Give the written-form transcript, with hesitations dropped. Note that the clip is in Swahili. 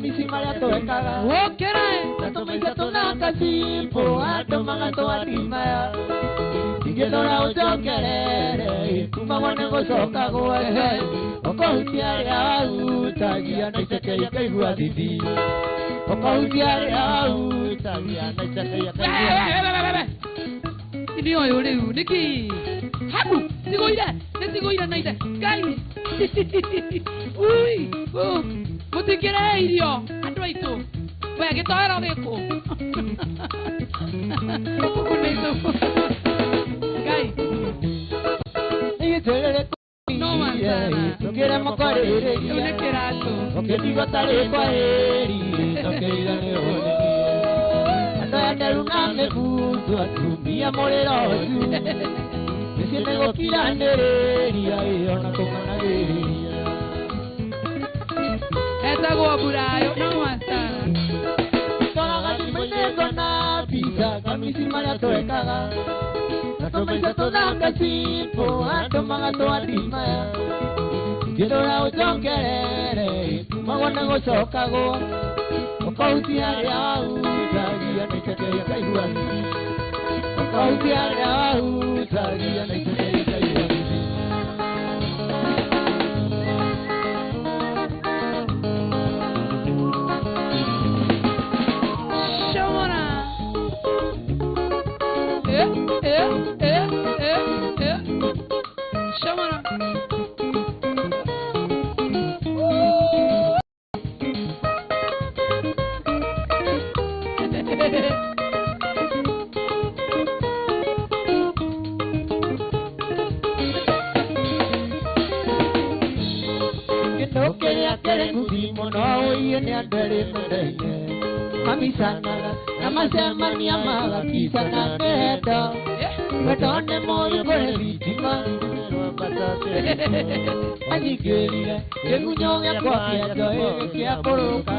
kamisi maria twekaga Wokera Natumaisa tunakasipo Atomaga twatimaya Ingĩthora ũcokerere Tumagwo nĩ gũcoka gwake Ũkahutia rĩa wahutagia na iceke ikaigua thithi Ũkahutia rĩa wahutagia na iceke ikaigua Ini oyo riu niki Habu Nĩtigũire na ithe Ngai Ui Mũtikĩre irio andũ aitũ We gĩtoero gĩkũ Ngai Igĩtũrĩre No manzana Tũkĩre mũkwarĩrĩria Rĩu nĩ kĩratũ Ũkĩndigo tarĩ kwaheri Tũkĩriga nĩ ũnĩgie Andũ aya nderu na mĩbuto Atumia mũrĩro ũcu Mĩciĩ nĩ gũkiranĩrĩria Ona kũmanagĩrĩria Etagwo Burayo No manzana Tũraga thimũ-inĩ ngona pizza Kamisi marĩa twekaga Natumaisa tũthakacimbo Atomaga twatimaya Ingĩrora ũcokerere Tumagwo nĩ gũcokagwo Ũkahutia rĩa wahutagia na iceke ikaigua thithi Ũkahutia rĩa wahutagia na iceke ikaigua thithi Shamona Shamona Gĩtũkĩrĩa kĩrĩ nguthimo no ũiye nĩ andũ erĩ mendaine Mamisanaga na macemania magakisana kĩhendo Wendo nĩ mũũru kũrĩ thitima Anyingĩrire kĩgunyũ gĩakwa kĩa njoĩ gĩkĩambũrũka